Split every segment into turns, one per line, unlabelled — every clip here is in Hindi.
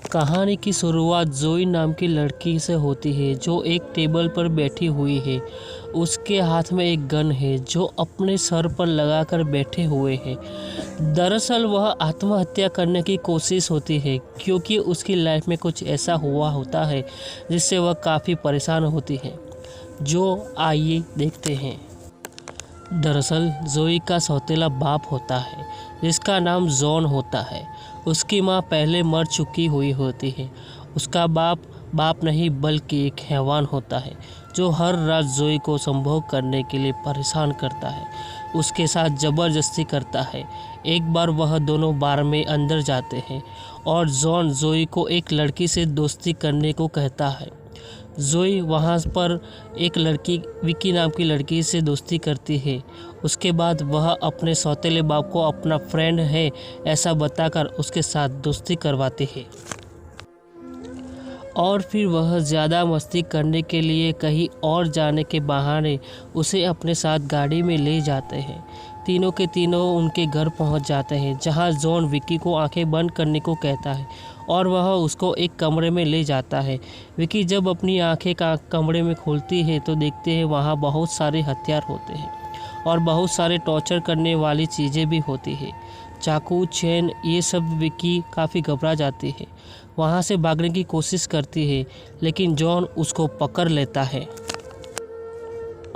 कहानी की शुरुआत जोई नाम की लड़की से होती है जो एक टेबल पर बैठी हुई है। उसके हाथ में एक गन है जो अपने सर पर लगाकर बैठे हुए है। दरअसल वह आत्महत्या करने की कोशिश होती है क्योंकि उसकी लाइफ में कुछ ऐसा हुआ होता है जिससे वह काफ़ी परेशान होती है। जो आइए देखते हैं। दरअसल जोई का सौतेला बाप होता है जिसका नाम जॉन होता है। उसकी माँ पहले मर चुकी हुई होती है। उसका बाप नहीं बल्कि एक हैवान होता है जो हर रात जोई को संभोग करने के लिए परेशान करता है, उसके साथ ज़बरदस्ती करता है। एक बार वह दोनों बार में अंदर जाते हैं और जॉन जोई को एक लड़की से दोस्ती करने को कहता है। जोई वहाँ पर एक लड़की विकी नाम की लड़की से दोस्ती करती है। उसके बाद वह अपने सौतेले बाप को अपना फ्रेंड है ऐसा बताकर उसके साथ दोस्ती करवाती है और फिर वह ज़्यादा मस्ती करने के लिए कहीं और जाने के बहाने उसे अपने साथ गाड़ी में ले जाते हैं। तीनों के तीनों उनके घर पहुंच जाते हैं जहां जॉन विकी को आंखें बंद करने को कहता है और वह उसको एक कमरे में ले जाता है। विकी जब अपनी आंखें कमरे में खोलती है तो देखते हैं वहां बहुत सारे हथियार होते हैं और बहुत सारे टॉर्चर करने वाली चीज़ें भी होती है, चाकू, चेन, ये सब। विकी काफ़ी घबरा जाती है, वहाँ से भागने की कोशिश करती है लेकिन जॉन उसको पकड़ लेता है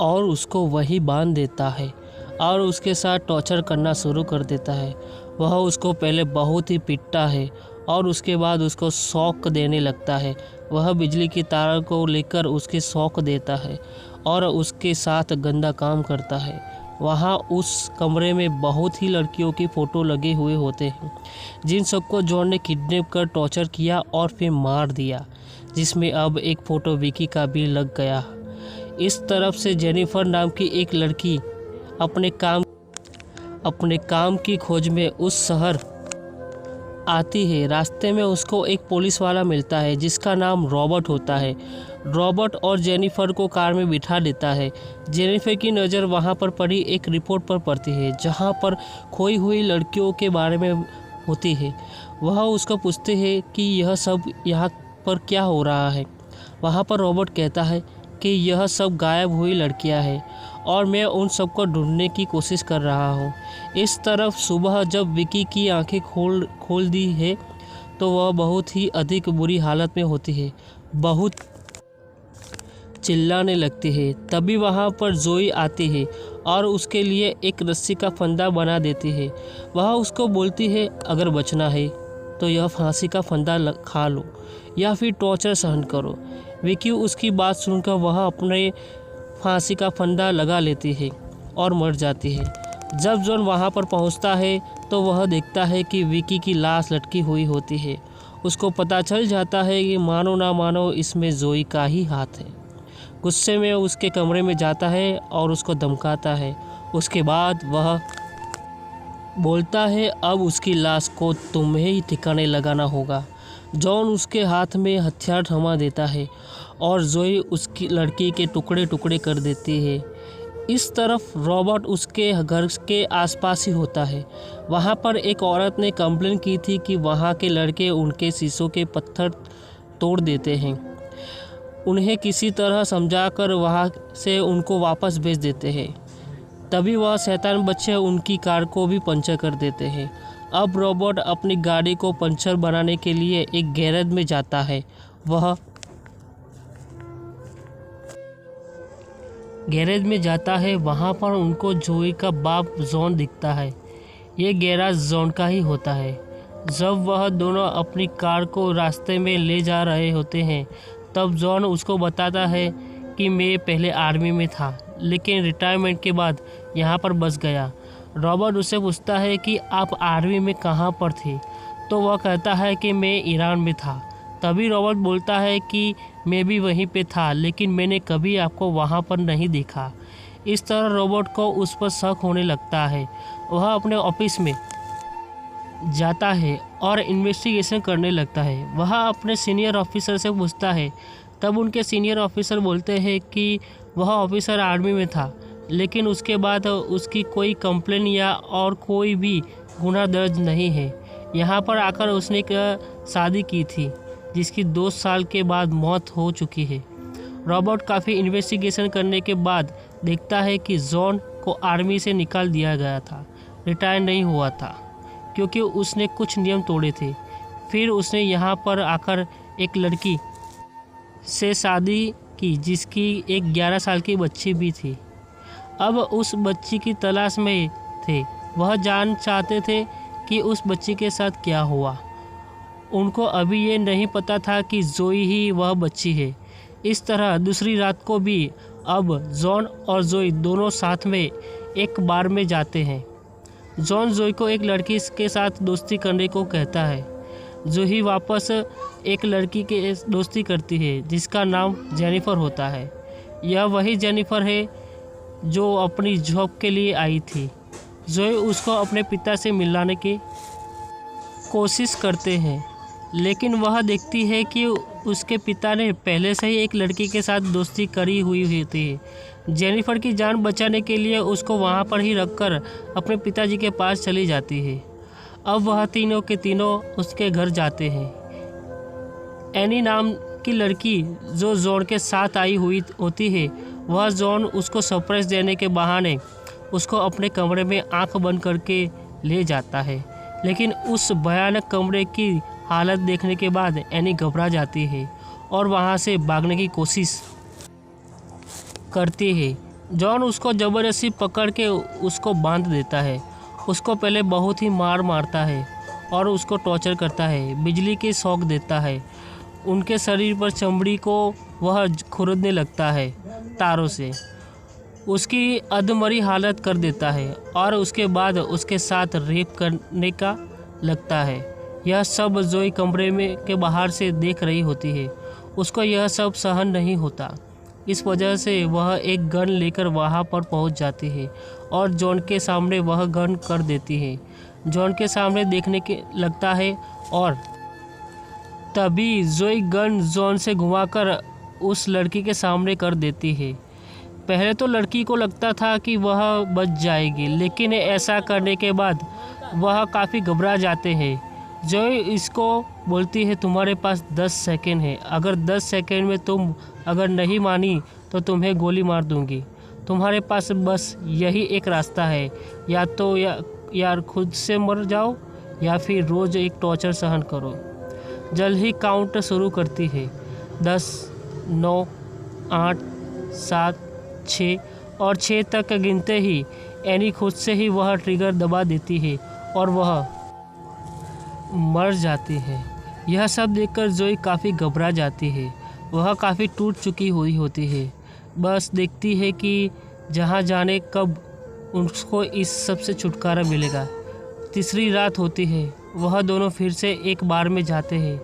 और उसको वही बांध देता है और उसके साथ टॉर्चर करना शुरू कर देता है। वह उसको पहले बहुत ही पीटता है और उसके बाद उसको शॉक देने लगता है। वह बिजली की तार को लेकर उसके शॉक देता है और उसके साथ गंदा काम करता है। वहाँ उस कमरे में बहुत ही लड़कियों की फ़ोटो लगे हुए होते हैं जिन सबको जॉन ने किडनैप कर टॉर्चर किया और फिर मार दिया, जिसमें अब एक फ़ोटो विकी का भी लग गया। इस तरफ से जेनिफर नाम की एक लड़की अपने काम की खोज में उस शहर आती है। रास्ते में उसको एक पुलिस वाला मिलता है जिसका नाम रॉबर्ट होता है। रॉबर्ट और जेनिफर को कार में बिठा देता है। जेनिफर की नज़र वहां पर पड़ी एक रिपोर्ट पर पड़ती है जहां पर खोई हुई लड़कियों के बारे में होती है। वह उसको पूछते हैं कि यह सब यहाँ पर क्या हो रहा है। वहां पर रॉबर्ट कहता है कि यह सब गायब हुई लड़कियां हैं और मैं उन सबको ढूंढने की कोशिश कर रहा हूँ। इस तरफ सुबह जब विकी की आंखें खोल दी है तो वह बहुत ही अधिक बुरी हालत में होती है, बहुत चिल्लाने लगती है। तभी वहाँ पर जोई आती है और उसके लिए एक रस्सी का फंदा बना देती है। वह उसको बोलती है अगर बचना है तो यह फांसी का फंदा खा लो या फिर टॉर्चर सहन करो। विकी उसकी बात सुनकर वह अपने फांसी का फंदा लगा लेती है और मर जाती है। जब जॉन वहाँ पर पहुँचता है तो वह देखता है कि विकी की लाश लटकी हुई होती है। उसको पता चल जाता है कि मानो ना मानो इसमें जोई का ही हाथ है। गुस्से में उसके कमरे में जाता है और उसको धमकाता है। उसके बाद वह बोलता है अब उसकी लाश को तुम्हें ही ठिकाने लगाना होगा। जॉन उसके हाथ में हथियार थमा देता है और जोई उसकी लड़की के टुकड़े टुकड़े कर देती है। इस तरफ रॉबर्ट उसके घर के आसपास ही होता है। वहाँ पर एक औरत ने कंप्लेन की थी कि वहाँ के लड़के उनके शीशों के पत्थर तोड़ देते हैं। उन्हें किसी तरह समझाकर वहाँ से उनको वापस भेज देते हैं। तभी वह शैतान बच्चे उनकी कार को भी पंचर कर देते हैं। अब रॉबर्ट अपनी गाड़ी को पंचर बनाने के लिए एक गैरेज में जाता है। वह गैरेज में जाता है, वहाँ पर उनको जोई का बाप जॉन दिखता है। ये गैराज जॉन का ही होता है। जब वह दोनों अपनी कार को रास्ते में ले जा रहे होते हैं तब जॉन उसको बताता है कि मैं पहले आर्मी में था लेकिन रिटायरमेंट के बाद यहाँ पर बस गया। रॉबर्ट उससे पूछता है कि आप आर्मी में कहाँ पर थे, तो वह कहता है कि मैं ईरान में था। तभी रॉबर्ट बोलता है कि मैं भी वहीं पे था लेकिन मैंने कभी आपको वहाँ पर नहीं देखा। इस तरह रॉबर्ट को उस पर शक होने लगता है। वह अपने ऑफिस में जाता है और इन्वेस्टिगेशन करने लगता है। वह अपने सीनियर ऑफिसर से पूछता है, तब उनके सीनियर ऑफिसर बोलते हैं कि वह ऑफिसर आर्मी में था लेकिन उसके बाद उसकी कोई कंप्लेन या और कोई भी गुनाह दर्ज नहीं है। यहाँ पर आकर उसने शादी की थी। जिसकी 2 साल के बाद मौत हो चुकी है। रॉबर्ट काफ़ी इन्वेस्टिगेशन करने के बाद देखता है कि जॉन को आर्मी से निकाल दिया गया था, रिटायर नहीं हुआ था क्योंकि उसने कुछ नियम तोड़े थे। फिर उसने यहाँ पर आकर एक लड़की से शादी की जिसकी एक 11 साल की बच्ची भी थी। अब उस बच्ची की तलाश में थे। वह जान चाहते थे कि उस बच्ची के साथ क्या हुआ। उनको अभी ये नहीं पता था कि जोई ही वह बच्ची है। इस तरह दूसरी रात को भी अब जॉन और जोई दोनों साथ में एक बार में जाते हैं। जॉन जोई को एक लड़की के साथ दोस्ती करने को कहता है। जोई वापस एक लड़की के दोस्ती करती है जिसका नाम जेनिफर होता है। यह वही जेनिफर है जो अपनी जॉब के लिए आई थी। जोई उसको अपने पिता से मिलाने की कोशिश करते हैं, लेकिन वह देखती है कि उसके पिता ने पहले से ही एक लड़की के साथ दोस्ती करी हुई होती है। जेनिफर की जान बचाने के लिए उसको वहाँ पर ही रखकर अपने पिताजी के पास चली जाती है। अब वह तीनों के तीनों उसके घर जाते हैं। एनी नाम की लड़की जो जॉन के साथ आई हुई होती है, वह जॉन उसको सरप्राइज देने के बहाने उसको अपने कमरे में आंख बंद करके ले जाता है। लेकिन उस भयानक कमरे की हालत देखने के बाद एनी घबरा जाती है और वहाँ से भागने की कोशिश करती है। जॉन उसको ज़बरदस्ती पकड़ के उसको बांध देता है। उसको पहले बहुत ही मार मारता है और उसको टॉर्चर करता है, बिजली की शॉक देता है। उनके शरीर पर चमड़ी को वह खुरदने लगता है तारों से, उसकी अधमरी हालत कर देता है और उसके बाद उसके साथ रेप करने का लगता है। यह सब जोई कमरे में के बाहर से देख रही होती है। उसको यह सब सहन नहीं होता। इस वजह से वह एक गन लेकर वहाँ पर पहुँच जाती है और जॉन के सामने वह गन कर देती है। जॉन के सामने देखने के लगता है और तभी जोई गन जॉन से घुमाकर उस लड़की के सामने कर देती है। पहले तो लड़की को लगता था कि वह बच जाएगी, लेकिन ऐसा करने के बाद वह काफ़ी घबरा जाते हैं। जोई इसको बोलती है तुम्हारे पास 10 सेकंड है, अगर 10 सेकंड में तुम अगर नहीं मानी तो तुम्हें गोली मार दूंगी। तुम्हारे पास बस यही एक रास्ता है, या तो यार खुद से मर जाओ या फिर रोज़ एक टॉर्चर सहन करो। जल्द ही काउंट शुरू करती है। 10, 9, 8, 7, 6 और 6 तक गिनते ही एनी खुद से ही वह ट्रिगर दबा देती है और वह मर जाती है। यह सब देखकर जोई काफ़ी घबरा जाती है। वह काफ़ी टूट चुकी हुई होती है। बस देखती है कि जहाँ जाने कब उसको इस सब से छुटकारा मिलेगा। तीसरी रात होती है। वह दोनों फिर से एक बार में जाते हैं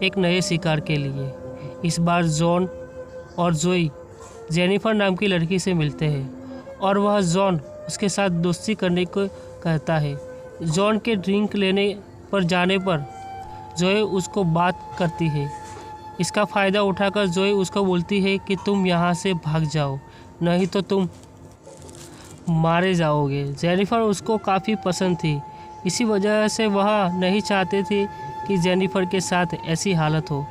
एक नए शिकार के लिए। इस बार जॉन और जोई जेनिफर नाम की लड़की से मिलते हैं और वह जॉन उसके साथ दोस्ती करने को कहता है। जॉन के ड्रिंक लेने पर जाने पर जोई उसको बात करती है। इसका फ़ायदा उठाकर जोई उसको बोलती है कि तुम यहाँ से भाग जाओ, नहीं तो तुम मारे जाओगे। जेनिफर उसको काफ़ी पसंद थी, इसी वजह से वह नहीं चाहते थे कि जेनिफर के साथ ऐसी हालत हो।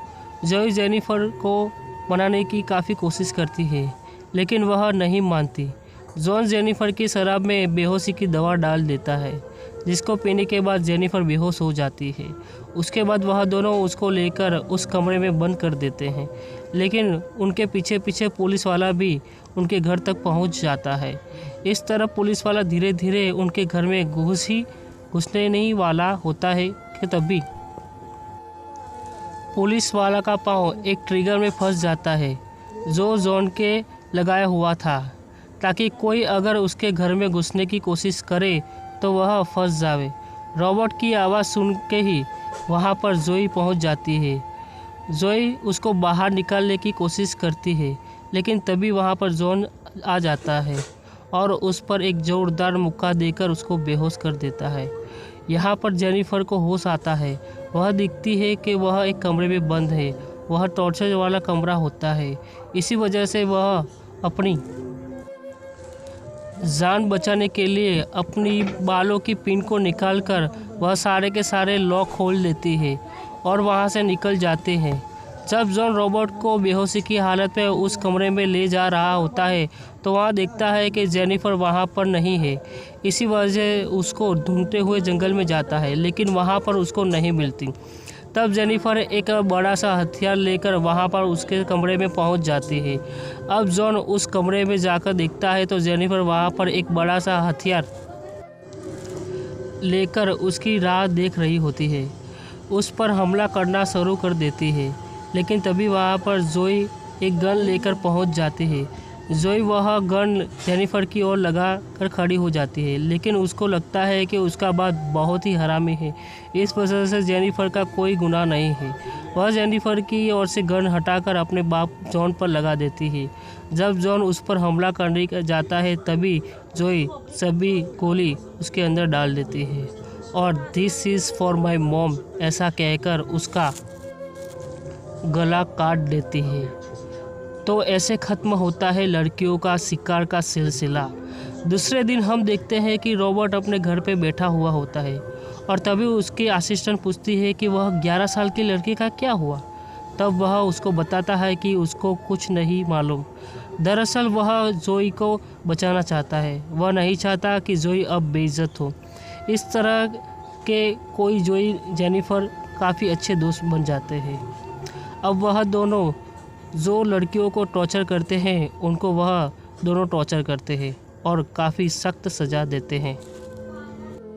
जोई जेनिफर को मनाने की काफ़ी कोशिश करती है, लेकिन वह नहीं मानती। जॉन जेनिफर की शराब में बेहोशी की दवा डाल देता है, जिसको पीने के बाद जेनिफर बेहोश हो जाती है। उसके बाद वह दोनों उसको लेकर उस कमरे में बंद कर देते हैं, लेकिन उनके पीछे पीछे पुलिस वाला भी उनके घर तक पहुंच जाता है। इस तरह पुलिस वाला धीरे धीरे उनके घर में घुसने नहीं वाला होता है कि तभी पुलिस वाला का पाँव एक ट्रिगर में फंस जाता है जो जॉन के लगाया हुआ था, ताकि कोई अगर उसके घर में घुसने की कोशिश करे तो वह फंस जावे। रॉबर्ट की आवाज़ सुन के ही वहाँ पर जोई पहुँच जाती है। जोई उसको बाहर निकालने की कोशिश करती है, लेकिन तभी वहाँ पर जॉन आ जाता है और उस पर एक जोरदार मुक्का देकर उसको बेहोश कर देता है। यहाँ पर जेनिफर को होश आता है। वह दिखती है कि वह एक कमरे में बंद है। वह टॉर्चर वाला कमरा होता है। इसी वजह से वह अपनी जान बचाने के लिए अपनी बालों की पिन को निकालकर वह सारे के सारे लॉक खोल देती है और वहाँ से निकल जाते हैं। जब जॉन रॉबर्ट को बेहोशी की हालत में उस कमरे में ले जा रहा होता है तो वहाँ देखता है कि जेनिफर वहाँ पर नहीं है। इसी वजह उसको ढूंढते हुए जंगल में जाता है, लेकिन वहाँ पर उसको नहीं मिलती। तब जेनिफर एक बड़ा सा हथियार लेकर वहाँ पर उसके कमरे में पहुँच जाती है। अब जॉन उस कमरे में जाकर देखता है तो जेनिफर वहाँ पर एक बड़ा सा हथियार लेकर उसकी राह देख रही होती है। उस पर हमला करना शुरू कर देती है, लेकिन तभी वहाँ पर जोई एक गन लेकर पहुँच जाती है। जोई वह गन जेनिफर की ओर लगा कर खड़ी हो जाती है, लेकिन उसको लगता है कि उसका बाप बहुत ही हरामी है। इस वजह से जेनिफर का कोई गुनाह नहीं है। वह जेनिफर की ओर से गन हटाकर अपने बाप जॉन पर लगा देती है। जब जॉन उस पर हमला करने जाता है तभी जोई सभी गोली उसके अंदर डाल देती है और this is for my mom ऐसा कहकर उसका गला काट देती है। तो ऐसे ख़त्म होता है लड़कियों का शिकार का सिलसिला। दूसरे दिन हम देखते हैं कि रॉबर्ट अपने घर पे बैठा हुआ होता है और तभी उसकी असिस्टेंट पूछती है कि वह 11 साल की लड़की का क्या हुआ। तब वह उसको बताता है कि उसको कुछ नहीं मालूम। दरअसल वह जोई को बचाना चाहता है। वह नहीं चाहता कि जोई अब बेइज्जत हो। इस तरह के कोई जोई जेनिफर काफ़ी अच्छे दोस्त बन जाते हैं। अब वह दोनों जो लड़कियों को टॉर्चर करते हैं उनको वह दोनों टॉर्चर करते हैं और काफ़ी सख्त सज़ा देते हैं।